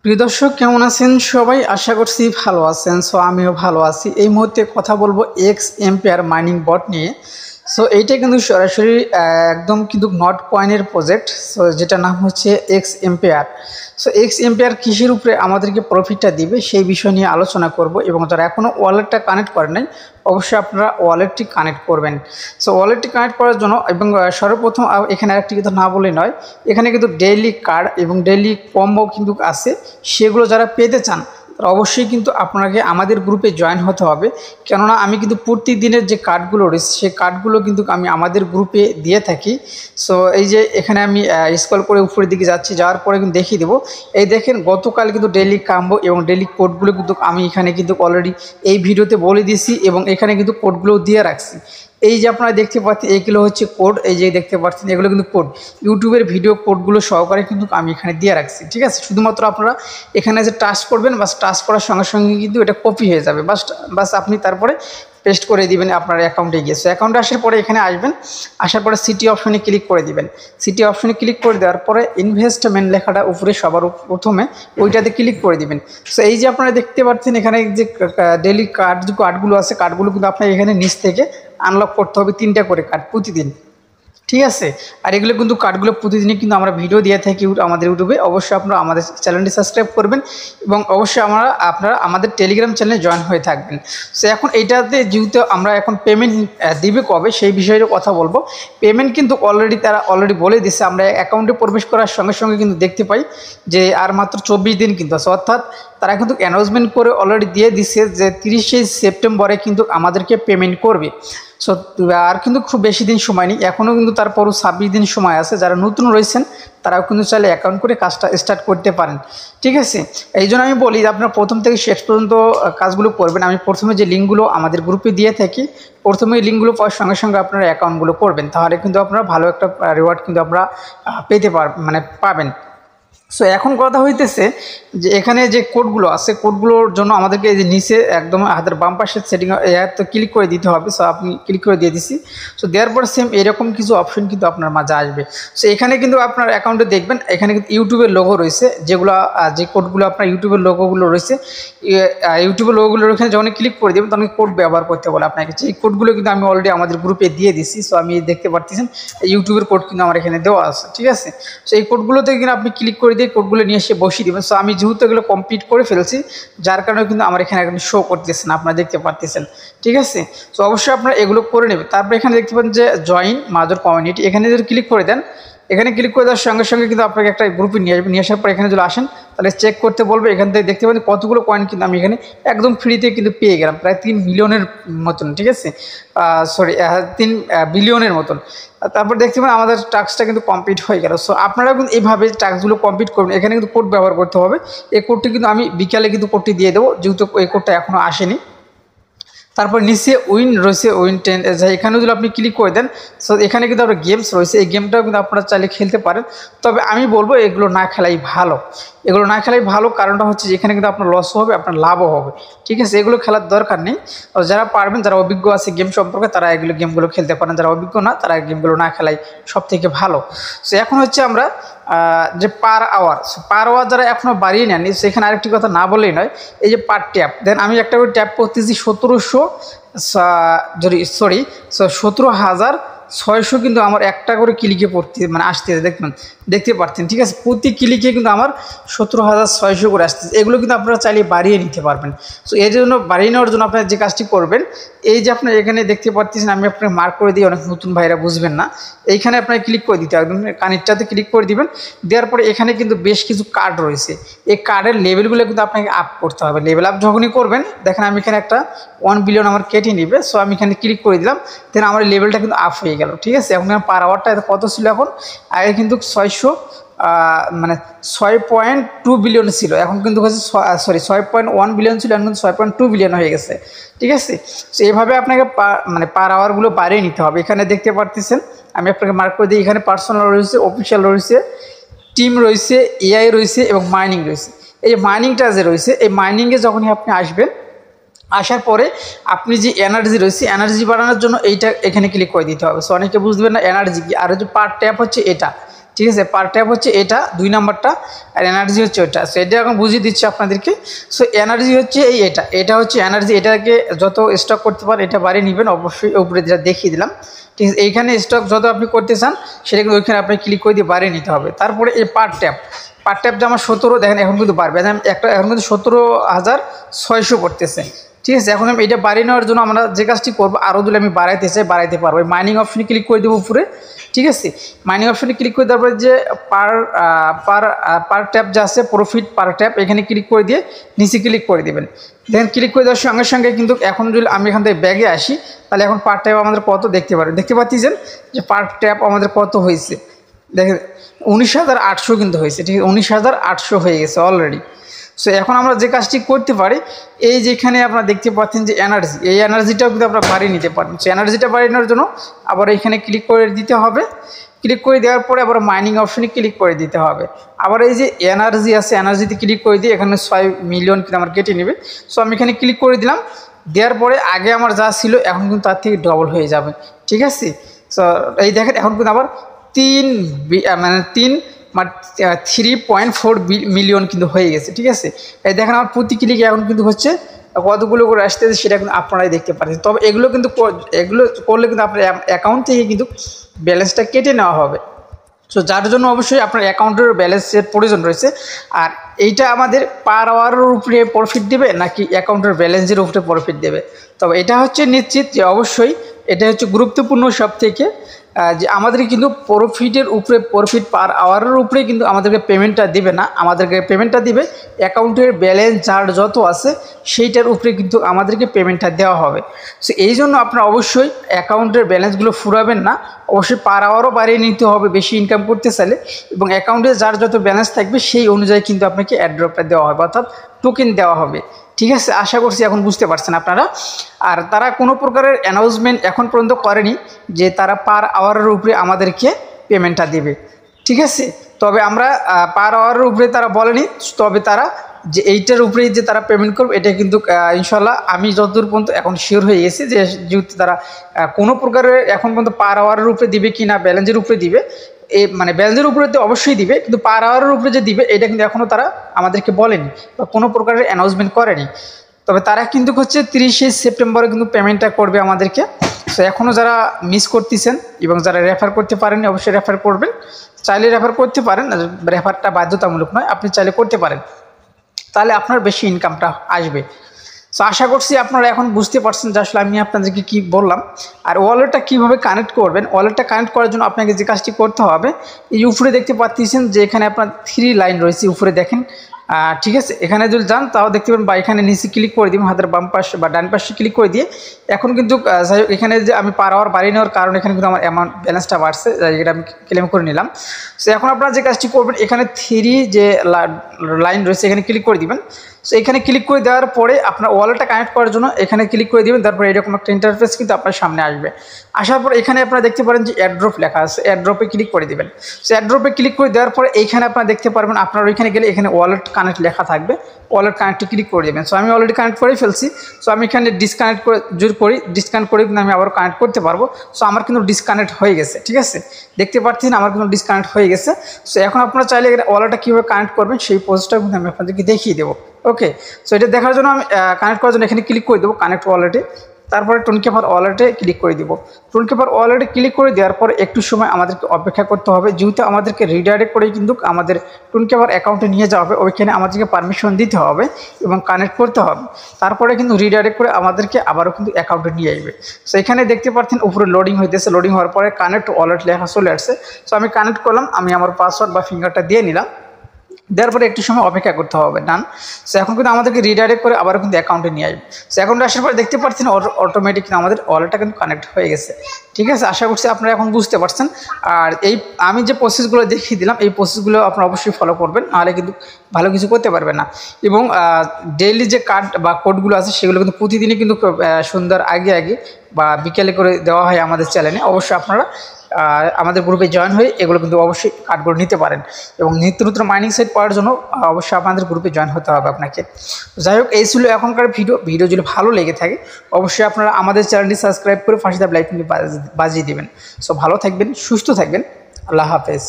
প্রিয় দর্শক কেমন আছেন সবাই? আশা করছি ভালো আছেন। সো আমিও ভালো আছি। এই মুহূর্তে কথা বলবো এক্স এম্পিয়ার মাইনিং বট নিয়ে। সো এইটা কিন্তু সরাসরি একদম কিন্তু নট কয়েনের প্রজেক্ট। সো যেটা নাম হচ্ছে x ampere. So x ampere কিসের উপরে আমাদেরকে প্রফিটটা দিবে সেই বিষয় নিয়ে আলোচনা করব, এবং যারা এখনও ওয়ালেটটা কানেক্ট করেন নাই অবশ্যই আপনারা ওয়ালেটটি কানেক্ট করবেন। সো ওয়ালেটটি কানেক্ট করার জন্য এবং সর্বপ্রথম এখানে আরেকটি কথা না বলে নয়, এখানে কিন্তু ডেইলি কার্ড এবং ডেইলি কম্বো কিন্তু আছে। সেগুলো যারা পেতে চান তারা অবশ্যই কিন্তু আপনাকে আমাদের গ্রুপে জয়েন হতে হবে, কেননা আমি কিন্তু প্রতিদিনের যে কার্ডগুলো রয়েছে সেই কার্ডগুলো কিন্তু আমি আমাদের গ্রুপে দিয়ে থাকি। সো এই যে এখানে আমি স্ক্রল করে উপরের দিকে যাচ্ছি, যাওয়ার পরে কিন্তু দেখিয়ে দেবো। এই দেখেন গতকাল কিন্তু ডেইলি কম্বো এবং ডেইলি কোডগুলো কিন্তু আমি এখানে কিন্তু অলরেডি এই ভিডিওতে বলে দিয়েছি, এবং এখানে কিন্তু কোডগুলো দিয়ে রাখছি। এই যে আপনারা দেখতে পাচ্ছেন এইগুলো হচ্ছে কোড, এই যে দেখতে পাচ্ছেন এগুলো কিন্তু কোড, ইউটিউবের ভিডিও কোডগুলো সহকারে কিন্তু আমি এখানে দিয়ে রাখছি। ঠিক আছে, শুধুমাত্র আপনারা এখানে যে টাচ করবেন, বাস টাচ করার সঙ্গে সঙ্গে কিন্তু এটা কপি হয়ে যাবে। বাস আপনি তারপরে পেস্ট করে দিবেন আপনার অ্যাকাউন্টে গিয়ে। সো অ্যাকাউন্টে আসার পরে এখানে আসবেন, আসার পরে সিটি অপশনে ক্লিক করে দিবেন। সিটি অপশনে ক্লিক করে দেওয়ার পরে ইনভেস্টমেন্ট লেখাটা উপরে সবার প্রথমে ওইটাতে ক্লিক করে দিবেন। সো এই যে আপনারা দেখতে পাচ্ছেন এখানে যে ডেইলি কার্ডগুলো আছে, কার্ডগুলো কিন্তু আপনার এখানে নিচ থেকে আনলক করতে হবে 3টা করে কার্ড প্রতিদিন। ঠিক আছে, আর এগুলো কিন্তু কার্ডগুলো প্রতিদিনই কিন্তু আমরা ভিডিও দিয়ে থাকি আমাদের ইউটিউবে। অবশ্যই আপনারা আমাদের চ্যানেলটি সাবস্ক্রাইব করবেন, এবং অবশ্যই আপনারা আমাদের টেলিগ্রাম চ্যানেলে জয়েন হয়ে থাকবেন। সো এখন এইটাতে যেহেতু আমরা এখন পেমেন্ট দিবে কবে সেই বিষয়ে কথা বলবো। পেমেন্ট কিন্তু তারা অলরেডি বলে দিচ্ছে। আমরা অ্যাকাউন্টে প্রবেশ করার সঙ্গে সঙ্গে কিন্তু দেখতে পাই যে আর মাত্র 24 দিন কিন্তু আছে, অর্থাৎ তারা কিন্তু অ্যানাউন্সমেন্ট করে অলরেডি দিয়ে দিচ্ছে যে 30শে সেপ্টেম্বরে কিন্তু আমাদেরকে পেমেন্ট করবে। সো আর কিন্তু খুব বেশি দিন সময় নেই, এখনও কিন্তু তারপরও 26 দিন সময় আছে। যারা নতুন রয়েছেন তারাও কিন্তু চাইলে অ্যাকাউন্ট করে কাজটা স্টার্ট করতে পারেন। ঠিক আছে, এই জন্য আমি বলি আপনারা প্রথম থেকে শেষ পর্যন্ত কাজগুলো করবেন। আমি প্রথমে যে লিঙ্কগুলো আমাদের গ্রুপে দিয়ে থাকি, প্রথমে এই লিঙ্কগুলো পাওয়ার সঙ্গে সঙ্গে আপনারা অ্যাকাউন্টগুলো করবেন, তাহলে কিন্তু আপনারা ভালো একটা রিওয়ার্ড কিন্তু আপনারা পেতে পাবেন। সো এখন কথা হইতেছে যে এখানে যে কোডগুলো আছে, কোডগুলোর জন্য আমাদেরকে এই যে নিচে একদম হাতের বাম পাশের সেটিং তো ক্লিক করে দিতে হবে। সো আপনি ক্লিক করে দিয়ে দিচ্ছি। সো দেওয়ার পর সেম এরকম কিছু অপশন কিন্তু আপনার মাঝে আসবে। সো এখানে কিন্তু আপনার অ্যাকাউন্টে দেখবেন এখানে কিন্তু ইউটিউবের লোগো রয়েছে, যে কোডগুলো আপনার ইউটিউবের লোগোগুলো রয়েছে, ইউটিউবের লোগোগুলোর এখানে যখন ক্লিক করে দেবেন তখন কোড ব্যবহার করতে বলে আপনাকে। এই কোডগুলো কিন্তু আমি অলরেডি আমাদের গ্রুপে দিয়ে দিচ্ছি। সো আমি দেখতে পাচ্ছেন ইউটিউবের কোড কিন্তু আমার এখানে দেওয়া আছে। ঠিক আছে, সো এই কোডগুলোতে কিন্তু আপনি ক্লিক করে দিয়ে কোডগুলো নিয়ে এসে বসিয়ে দেবেন। সো আমি যেহেতু এগুলো কমপ্লিট করে ফেলছি, যার কারণে কিন্তু আমার এখানে একদম শো করতেছেন, আপনারা দেখতে পাচ্ছেন। ঠিক আছে, সো অবশ্যই আপনারা এগুলো করে নেবেন। তারপরে এখানে দেখতে পাচ্ছেন যে জয়েন মাজর কমিউনিটি, এখানে যদি ক্লিক করে দেন, এখানে ক্লিক করে দেওয়ার সঙ্গে সঙ্গে কিন্তু আপনাকে একটা গ্রুপে নিয়ে আসবেন। নিয়ে আসার পর এখানে যদি আসেন তাহলে চেক করতে বলবে। এখান থেকে দেখতে পাচ্ছেন কতগুলো কয়েন কিন্তু আমি এখানে একদম ফ্রিতে কিন্তু পেয়ে গেলাম, প্রায় 3 মিলিয়নের মতন। ঠিক আছে, 3 বিলিয়নের মতন। তারপর দেখতে পাবেন আমাদের টাস্কটা কিন্তু কমপ্লিট হয়ে গেল। সো আপনারা কিন্তু এইভাবে টাস্কগুলো কমপ্লিট করবেন। এখানে কিন্তু কোড ব্যবহার করতে হবে। এই কোডটি কিন্তু আমি বিকালে কিন্তু কোডটি দিয়ে দেবো, যেহেতু এই কোডটা এখনও আসেনি। তারপর নিচে উইন রয়েছে, উইন 10, এখানেও যদি আপনি ক্লিক করে দেন, সো এখানে কিন্তু আপনার গেমস রয়েছে, এই গেমটাও কিন্তু আপনারা চাইলে খেলতে পারেন। তবে আমি বলবো এগুলো না খেলাই ভালো, এগুলো না খেলাই ভালো। কারণটা হচ্ছে যে এখানে কিন্তু আপনার লসও হবে, আপনার লাভও হবে। ঠিক আছে, এগুলো খেলার দরকার নেই। যারা পারবেন, যারা অভিজ্ঞ আছে গেম সম্পর্কে, তারা গেমগুলো খেলতে পারেন। যারা অভিজ্ঞ না তারা গেমগুলো না খেলাই সব থেকে ভালো। সো এখন হচ্ছে আমরা যে পার আওয়ার যারা এখনও বাড়িয়ে নেননি, সেখানে আরেকটি কথা না বললেই নয়। এই যে পার ট্যাপ দেন, আমি একটা করে ট্যাপ করতেছি 17,600 কিন্তু আমার একটা করে ক্লিকে আসতেছে, দেখতে পাচ্ছেন। ঠিক আছে, প্রতি ক্লিকে কিন্তু আমার 17,600 করে আসতেছে। এগুলো কিন্তু আপনারা চাইলে বাড়িয়ে নিতে পারবেন। সো এর জন্য বাড়িয়ে নেওয়ার জন্য আপনারা যে কাজটি করবেন, এই যে আপনার এখানে দেখতে পাচ্ছেন আমি আপনাকে মার্ক করে দিই, অনেক নতুন ভাইরা বুঝবেন না। এইখানে আপনাকে ক্লিক করে দিতে হবে, একদম কানেক্টটাতে ক্লিক করে দিবেন। দেওয়ার পরে এখানে কিন্তু বেশ কিছু কার্ড রয়েছে, এই কার্ডের লেভেলগুলো কিন্তু আপনাকে আপ করতে হবে। লেভেল আপ যখনই করবেন, দেখেন আমি এখানে একটা 1 বিলিয়ন আমার কেটে নিবে। সো আমি এখানে ক্লিক করে দিলাম, দেন আমার লেভেলটা কিন্তু আপ হয়ে গেল। ঠিক আছে, এখন পার আওয়ারটা কত ছিল, এখন আগে কিন্তু 6.2 বিলিয়ন ছিল, এখন কিন্তু হচ্ছে 6.1 বিলিয়ন ছিল, এখন কিন্তু 6.2 বিলিয়ন হয়ে গেছে। ঠিক আছে, সো এইভাবে আপনাকে পার আওয়ারগুলো বাড়িয়ে নিতে হবে। এখানে দেখতে পারতেছেন আমি আপনাকে মার্ক করে দিই, এখানে পার্সোনাল রয়েছে, অফিসিয়াল রয়েছে, টিম রয়েছে, এআই রয়েছে এবং মাইনিং রয়েছে। এই যে মাইনিংটা যে রয়েছে, এই মাইনিংয়ে যখনই আপনি আসবেন, আসার পরে আপনি যে এনার্জি রয়েছে, এনার্জি বাড়ানোর জন্য এখানে ক্লিক করে দিতে হবে। সো অনেকে বুঝবেন না এনার্জি কি, আর যে পার ট্যাপ হচ্ছে এটা। ঠিক আছে, পার ট্যাপ হচ্ছে এটা 2 নাম্বারটা, আর এনার্জি হচ্ছে ওটা। সো এটা এখন বুঝিয়ে দিচ্ছি আপনাদেরকে। সো এনার্জি হচ্ছে এটা হচ্ছে এনার্জি, এটাকে যত স্টক করতে পারেন এটা বাড়িয়ে নেবেন অবশ্যই, উপরে যেটা দেখিয়ে দিলাম। ঠিক আছে, এইখানে স্টক যত আপনি করতে চান সেটা কিন্তু ওইখানে আপনি ক্লিক করে দিয়ে বাড়িয়ে নিতে হবে। তারপরে এই পার ট্যাপ যে আমার 17 দেখেন এখন কিন্তু বাড়বে, এখন কিন্তু 17,600 পড়তেছে। ঠিক আছে, এখন আমি এটা বাড়িয়ে নেওয়ার জন্য আমরা যে কাজটি করবো, আরও যদি আমি বাড়াইতে চাই বাড়াইতে পারবো। মাইনিং অপশনে ক্লিক করে দেবো উপরে। ঠিক আছে, মাইনিং অপশনে ক্লিক করে দেওয়ার পরে যে পার ট্যাপ যা আছে প্রফিট পার ট্যাপ, এখানে ক্লিক করে দিয়ে নিচে ক্লিক করে দেবেন। দেখেন ক্লিক করে দেওয়ার সঙ্গে সঙ্গে কিন্তু এখন যদি আমি এখান থেকে ব্যাগে আসি, তাহলে এখন পার ট্যাপ আমাদের কত দেখতে পাচ্ছেন যে পার ট্যাপ আমাদের কত হয়েছে। দেখেন 19,800 কিন্তু হয়েছে। ঠিক আছে, 19,800 হয়ে গেছে অলরেডি। সো এখন আমরা যে কাজটি করতে পারি, এই যেখানে আপনারা দেখতে পাচ্ছেন যে এনার্জি, এই এনার্জিটাও কিন্তু আপনারা বাড়িয়ে নিতে পারেন। সো এনার্জিটা বাড়িয়ে নেওয়ার জন্য আবার এখানে ক্লিক করে দিতে হবে। ক্লিক করে দেওয়ার পরে আবার মাইনিং অপশনে ক্লিক করে দিতে হবে। আবার এই যে এনার্জি আছে, এনার্জিতে ক্লিক করে দিয়ে এখানে 6 মিলিয়ন কিন্তু আমার কেটে নেবে। সো আমি এখানে ক্লিক করে দিলাম। দেওয়ার পরে আগে আমার যা ছিল এখন কিন্তু তার থেকে ডবল হয়ে যাবে। ঠিক আছে, সো এই দেখেন এখন কিন্তু আবার 3.4 মিলিয়ন কিন্তু হয়ে গেছে। ঠিক আছে, এই দেখেন আমার প্রতি ক্লিকে এখন কিন্তু হচ্ছে কতগুলো করে আসতেছে সেটা কিন্তু আপনারাই দেখতে পাচ্ছেন। তবে এগুলো করলে কিন্তু আপনার অ্যাকাউন্ট থেকে কিন্তু ব্যালেন্সটা কেটে নেওয়া হবে। সো যার জন্য অবশ্যই আপনার অ্যাকাউন্টের ব্যালেন্সের প্রয়োজন রয়েছে। আর এইটা আমাদের পার আওয়ারের উপরে প্রফিট দেবে নাকি অ্যাকাউন্টের ব্যালেন্সের উপরে প্রফিট দেবে, তবে এটা হচ্ছে নিশ্চিত যে অবশ্যই এটা হচ্ছে গুরুত্বপূর্ণ সব থেকে, যে আমাদের কিন্তু প্রফিট পার আওয়ারের উপরে কিন্তু আমাদেরকে পেমেন্টটা দেবে না, আমাদেরকে পেমেন্টটা দিবে অ্যাকাউন্টের ব্যালেন্স যার যত আছে সেইটার উপরে কিন্তু আমাদেরকে পেমেন্টটা দেওয়া হবে। সো এই জন্য আপনারা অবশ্যই অ্যাকাউন্টের ব্যালেন্সগুলো ফুরাবেন না, অবশ্যই পার আওয়ারও বাড়িয়ে নিতে হবে বেশি ইনকাম করতে চাইলে, এবং অ্যাকাউন্টে যার যত ব্যালেন্স থাকবে সেই অনুযায়ী কিন্তু আপনাকে অ্যাড্রপটা দেওয়া হবে, অর্থাৎ টোকেন দেওয়া হবে। ঠিক আছে, আশা করছি এখন বুঝতে পারছেন আপনারা। আর তারা কোনো প্রকারের অ্যানাউন্সমেন্ট এখন পর্যন্ত করেনি যে তারা পার আওয়ারের উপরে আমাদেরকে পেমেন্টটা দেবে। ঠিক আছে, তবে আমরা পার আওয়ারের উপরে তারা বলেনি, তবে তারা যে এইটার উপরেই যে তারা পেমেন্ট করবে এটা কিন্তু ইনশাল্লাহ আমি যতদূর পর্যন্ত এখন শিওর হয়ে গেছি যে যেহেতু তারা কোনো প্রকারের এখন পর্যন্ত পার আওয়ারের উপরে দিবে কি না ব্যালেন্সের উপরে দিবে, মানে ব্যালেন্সের উপরে তো অবশ্যই দিবে, কিন্তু পার আওয়ারের উপরে যে দিবে এটা কিন্তু এখনও তারা আমাদেরকে বলেনি বা কোনো প্রকারের অ্যানাউন্সমেন্ট করেনি। তবে তারা কিন্তু হচ্ছে 30শে সেপ্টেম্বরে কিন্তু পেমেন্টটা করবে আমাদেরকে। সো এখনও যারা মিস করতেছেন এবং যারা রেফার করতে পারেননি অবশ্যই রেফার করবেন। চাইলে রেফার করতে পারেন, রেফারটা বাধ্যতামূলক নয়, আপনি চাইলে করতে পারেন, তাহলে আপনার বেশি ইনকামটা আসবে। সো আশা করছি আপনারা এখন বুঝতে পারছেন যে আসলে আমি আপনাদেরকে কী বললাম। আর ওয়ালেটটা কীভাবে কানেক্ট করবেন, ওয়ালেটটা কানেক্ট করার জন্য আপনাকে যে কাজটি করতে হবে, এই উপরে দেখতে পাচ্ছেন যে এখানে আপনার 3 লাইন রয়েছে, উপরে দেখেন। ঠিক আছে, এখানে যদি যান তাও দেখতে পাবেন, বা এখানে নিচে ক্লিক করে দিবেন, হাতের বাম পাশে বা ডান পাশে ক্লিক করে দিয়ে এখন কিন্তু যাই হোক এখানে যে আমি পার আওয়ার বাড়িয়ে নেওয়ার কারণে এখানে কিন্তু আমার অ্যামাউন্ট ব্যালেন্সটা বাড়ছে, এটা আমি ক্লেম করে নিলাম। সো এখন আপনারা যে কাজটি করবেন, এখানে 3 যে লাইন রয়েছে এখানে ক্লিক করে দিবেন। সো এখানে ক্লিক করে দেওয়ার পরে আপনার ওয়ালেটটা কানেক্ট করার জন্য এখানে ক্লিক করে দেবেন। তারপরে এরকম একটা ইন্টারফেস কিন্তু আপনার সামনে আসবে। আসার পর এখানে আপনারা দেখতে পারেন যে অ্যাড্রপ লেখা আছে, অ্যাড্রপে ক্লিক করে দেবেন। সো অ্যাড্রপে ক্লিক করে দেওয়ার পরে এইখানে আপনারা দেখতে পারবেন, আপনার ওইখানে গেলে এখানে ওয়ালেট কানেক্ট লেখা থাকবে, ওয়ালেট কানেক্টে ক্লিক করে দেবেন। সো আমি অলরেডি কানেক্ট করে ফেলছি। সো আমি এখানে ডিসকানেক্ট করে কিন্তু আমি আবার কানেক্ট করতে পারবো। সো আমার কিন্তু ডিসকানেক্ট হয়ে গেছে। ঠিক আছে, দেখতে পাচ্ছেন আমার কিন্তু ডিসকানেক্ট হয়ে গেছে। সো এখন আপনারা চাইলে ওয়ালেটটা কীভাবে কানেক্ট করবেন সেই প্রসেসটা কিন্তু আমি আপনাদেরকে দেখিয়ে দেবো। ওকে, সো এটা দেখার জন্য আমি কানেক্ট করার জন্য এখানে ক্লিক করে দেবো কানেক্ট ওয়ালেটে। তারপরে টুনকেপার ওয়ালেটে ক্লিক করে দিব। টুনকেপার ওয়ালেটে ক্লিক করে দেওয়ার পর একটু সময় আমাদেরকে অপেক্ষা করতে হবে, যেহেতু আমাদেরকে রিডাইরেক্ট করেই কিন্তু আমাদের টুনকেপার অ্যাকাউন্টে নিয়ে যাওয়া হবে, ওইখানে আমাদেরকে পারমিশন দিতে হবে এবং কানেক্ট করতে হবে। তারপরে কিন্তু রিডাইরেক্ট করে আমাদেরকে আবারও কিন্তু অ্যাকাউন্টে নিয়ে আসবে। সো এখানে দেখতে পাচ্ছেন উপরে লোডিং হইতেছে, লোডিং হওয়ার পরে কানেক্ট ওয়ালেট লেখা চলে আসছে। সো আমি কানেক্ট করলাম, আমি আমার পাসওয়ার্ড বা ফিঙ্গারটা দিয়ে নিলাম, দেওয়ার পরে একটু সময় অপেক্ষা করতে হবে। ডান। সো এখন কিন্তু আমাদেরকে রিডাইরেক্ট করে আবারও কিন্তু অ্যাকাউন্টে নিয়ে আসবে। সো অ্যাকাউন্টে আসার পরে দেখতে পাচ্ছেন অটোমেটিক কিন্তু আমাদের ওয়ালেটটা কিন্তু কানেক্ট হয়ে গেছে। ঠিক আছে, আশা করছি আপনারা এখন বুঝতে পারছেন। আর এই আমি যে প্রসেসগুলো দেখিয়ে দিলাম এই প্রসেসগুলো আপনারা অবশ্যই ফলো করবেন, নাহলে কিন্তু ভালো কিছু করতে পারবেন না। এবং ডেইলি যে কার্ড বা কোডগুলো আছে সেগুলো কিন্তু প্রতিদিনই কিন্তু সন্ধ্যার আগে বা বিকেলে করে দেওয়া হয় আমাদের চ্যানেলে। অবশ্যই আপনারা আমাদের গ্রুপে জয়েন হয়ে এগুলো কিন্তু অবশ্যই কার্ডগুলো নিতে পারেন। এবং নিত্য নতুন মাইনিং সাইট পাওয়ার জন্য অবশ্যই আপনাদের গ্রুপে জয়েন হতে হবে আপনাকে। যাই হোক, এই ছিল এখনকার ভিডিও যদি ভালো লেগে থাকে অবশ্যই আপনারা আমাদের চ্যানেলটি সাবস্ক্রাইব করে পাশে থাকা লাইকটি বাজিয়ে দেবেন। সো ভালো থাকবেন, সুস্থ থাকবেন, আল্লাহ হাফেজ।